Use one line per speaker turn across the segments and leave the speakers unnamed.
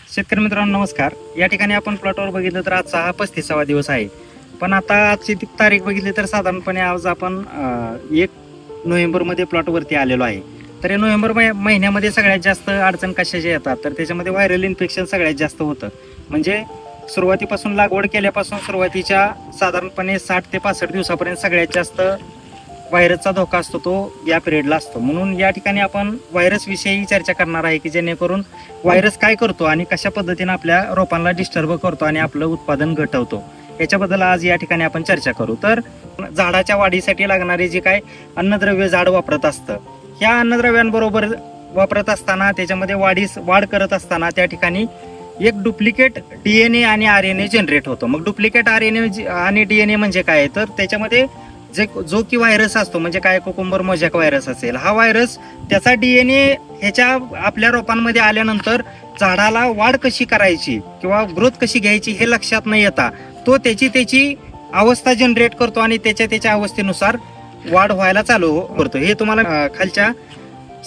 शेतकरी मित्रांनो नमस्कार। या ठिकाणी आपण प्लॉटवर बघितलं तर आजचा हा 35वा दिवस आहे। पण आता आजची तारीख बघितली तर साधारणपणे आज आपण 1 नोव्हेंबरमध्ये प्लॉटवरती आलेलो आहे। तर या नोव्हेंबर महिन्यामध्ये सगळ्यात जास्त अडचण कशाची येतात तर त्याच्यामध्ये व्हायरल इन्फेक्शन सगळ्यात जास्त होतं। म्हणजे सुरुवातीपासून लागवड केल्यापासून सुरुवातीच्या साधारणपणे 60 ते 65 दिवसापर्यंत सगळ्यात जास्त व्हायरसचा धोका असतो तो या पिरियडला असतो। म्हणून या ठिकाणी आपण व्हायरस विषयी चर्चा करणार आहे की जेणेकरून व्हायरस काय करतो आणि कशा पद्धतीने आपल्या रोपांना डिस्टर्ब करतो आणि आपलं उत्पादन घटवतो याच्याबद्दल आज या ठिकाणी आपण चर्चा करू। तर झाडाच्या वाढीसाठी लागणारे जे काय अन्नद्रव्य झाड वापरत असतं, ह्या अन्नद्रव्यांबरोबर वापरत असताना त्याच्यामध्ये वाढ करत असताना त्या ठिकाणी एक डुप्लिकेट DNA आणि RNA जनरेट होतो। मग डुप्लिकेट RNA आणि DNA म्हणजे काय तर त्याच्यामध्ये जो की व्हायरस असतो म्हणजे काय कोकुंबर मोजॅक व्हायरस असेल, हा व्हायरस त्याचा DNA ह्याच्या आपल्या रोपांमध्ये आल्यानंतर झाडाला वाढ कशी करायची किंवा ग्रोथ कशी घ्यायची हे लक्षात न येता तो त्याची अवस्था जनरेट करतो आणि त्याच्या अवस्थेनुसार वाढ व्हायला चालू करतो। हे तुम्हाला खालच्या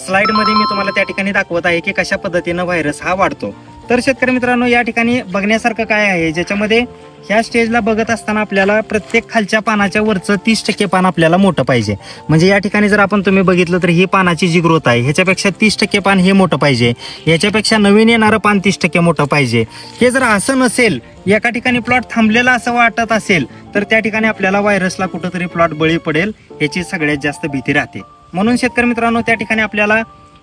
स्लाइड मध्ये मी तुम्हाला त्या ठिकाणी दाखवत आहे की कशा पद्धतीने व्हायरस हा वाढतो। तर शेतकरी मित्रांनो या ठिकाणी बघण्यासारखं काय आहे, ज्याच्यामध्ये ह्या स्टेजला बघत असताना आपल्याला प्रत्येक खालच्या पानाच्या वरचं 30% पान आपल्याला मोठं पाहिजे। म्हणजे या ठिकाणी जर आपण तुम्ही बघितलं तर ही पानाची जी ग्रोथ आहे ह्याच्यापेक्षा 30% पान हे मोठं पाहिजे, याच्यापेक्षा नवीन येणारं पान 30% मोठं पाहिजे। हे जर असं नसेल, एका ठिकाणी प्लॉट थांबलेला असं वाटत असेल तर त्या ठिकाणी आपल्याला व्हायरसला कुठंतरी प्लॉट बळी पडेल याची सगळ्यात जास्त भीती राहते। म्हणून शेतकरी मित्रांनो त्या ठिकाणी आपल्याला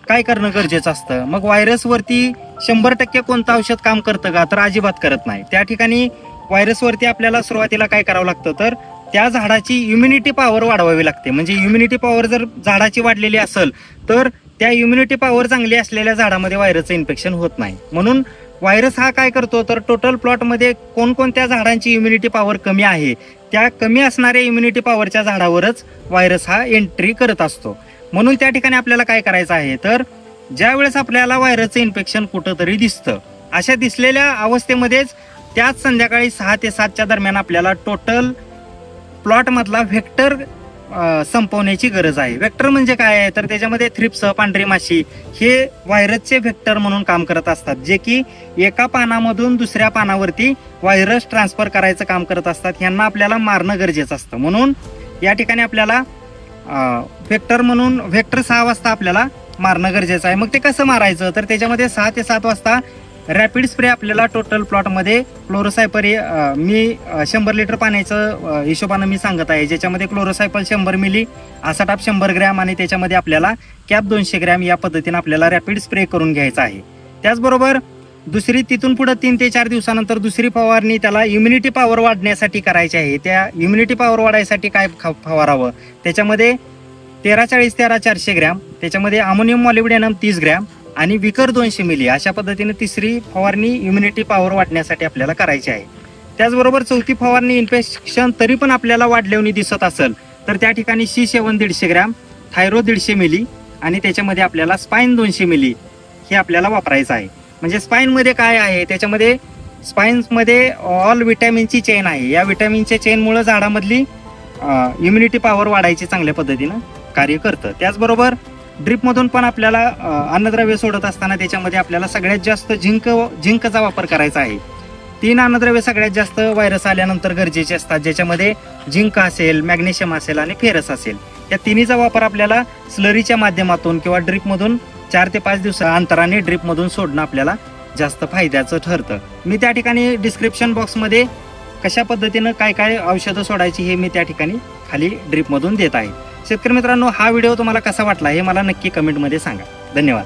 काय करणं गरजेचं असतं। मग व्हायरसवरती 100% कोणतं औषध काम करतं का तर अजिबात करत नाही। त्या ठिकाणी व्हायरसवरती आपल्याला सुरुवातीला काय करावं लागतं तर त्या झाडाची इम्युनिटी पॉवर वाढवावी लागते। म्हणजे इम्युनिटी पॉवर जर झाडाची वाढलेली असेल तर त्या इम्युनिटी पॉवर चांगली असलेल्या झाडामध्ये व्हायरसचं इन्फेक्शन होत नाही। म्हणून व्हायरस हा काय करतो तर टोटल प्लॉटमध्ये कोणकोणत्या झाडांची इम्युनिटी पॉवर कमी आहे त्या कमी असणाऱ्या इम्युनिटी पॉवरच्या झाडावरच व्हायरस हा एंट्री करत असतो। म्हणून त्या ठिकाणी आपल्याला काय करायचं आहे तर ज्या वेळेस आपल्याला व्हायरसचं इन्फेक्शन कुठंतरी दिसतं, अशा दिसलेल्या अवस्थेमध्येच त्याच संध्याकाळी 6 ते 7च्या दरम्यान आपल्याला टोटल प्लॉट मधला व्हेक्टर संपवण्याची गरज आहे। व्हेक्टर म्हणजे काय आहे तर त्याच्यामध्ये थ्रिप्स, पांढरी माशी हे व्हायरसचे व्हेक्टर म्हणून काम करत असतात, जे की एका पानामधून दुसऱ्या पानावरती व्हायरस ट्रान्सफर करायचं काम करत असतात। ह्यांना आपल्याला मारणं गरजेचं असतं। म्हणून या ठिकाणी आपल्याला व्हेक्टर 6 वाजता आपल्याला मारणं गरजेचं आहे। मग ते कसं मारायचं तर त्याच्यामध्ये 6 ते 7 वाजता रॅपिड स्प्रे आपल्याला टोटल प्लॉटमध्ये क्लोरोसायपर मी 100 लिटर पाण्याचं हिशोबानं मी सांगत आहे, ज्याच्यामध्ये क्लोरोसायपल 100 मिली, आसाटाप 100 ग्रॅम आणि त्याच्यामध्ये आपल्याला कॅप 200 ग्रॅम या पद्धतीने आपल्याला रॅपिड स्प्रे करून घ्यायचा आहे। त्याचबरोबर तिथून पुढे 3 ते 4 दिवसानंतर दुसरी फवारणी त्याला इम्युनिटी पॉवर वाढण्यासाठी करायची आहे। त्या इम्युनिटी पॉवर वाढायसाठी काय फवारावं त्याच्यामध्ये 1340 13 400 ग्रॅम, त्याच्यामध्ये अमोनियम मॉलिब्डेनम 30 ग्रॅम आणि विकर 200 मिली अशा पद्धतीने तिसरी फवारणी इम्युनिटी पॉवर वाढण्यासाठी आपल्याला करायची आहे। त्याचबरोबर चौथी फवारणी इन्फेक्शन तरी पण आपल्याला वाढल्याने दिसत असेल तर त्या ठिकाणी C7 150 ग्रॅम, थायरो 150 मिली आणि त्याच्यामध्ये आपल्याला स्पाइन 200 मिली हे आपल्याला वापरायचं आहे। म्हणजे स्पाइन मध्ये काय आहे त्याच्यामध्ये स्पाइन्समध्ये ऑल विटॅमिनची चेन आहे। या विटॅमिनच्या चेनमुळे झाडामधली इम्युनिटी पॉवर वाढायची चांगल्या पद्धतीनं कार्य करतं। त्याचबरोबर ड्रिपमधून पण आपल्याला अन्नद्रव्य सोडत असताना त्याच्यामध्ये आपल्याला सगळ्यात जास्त झिंकचा वापर करायचा आहे। 3 अन्नद्रव्य सगळ्यात जास्त व्हायरस आल्यानंतर गरजेचे असतात, ज्याच्यामध्ये झिंक असेल, मॅग्नेशियम असेल आणि फेरस असेल। या तिन्हीचा वापर आपल्याला स्लरीच्या माध्यमातून किंवा ड्रिपमधून 4 ते 5 दिवसा अंतराने ड्रिपमधून सोडणं आपल्याला जास्त फायद्याचं ठरतं। मी त्या ठिकाणी डिस्क्रिप्शन बॉक्समध्ये कशा पद्धतीनं काय औषधं सोडायची हे मी त्या ठिकाणी खाली ड्रिपमधून देत आहे। शेतकरी मित्रांनो हा व्हिडिओ तुम्हाला कसा वाटला हे मला नक्की कमेंटमध्ये सांगा। धन्यवाद।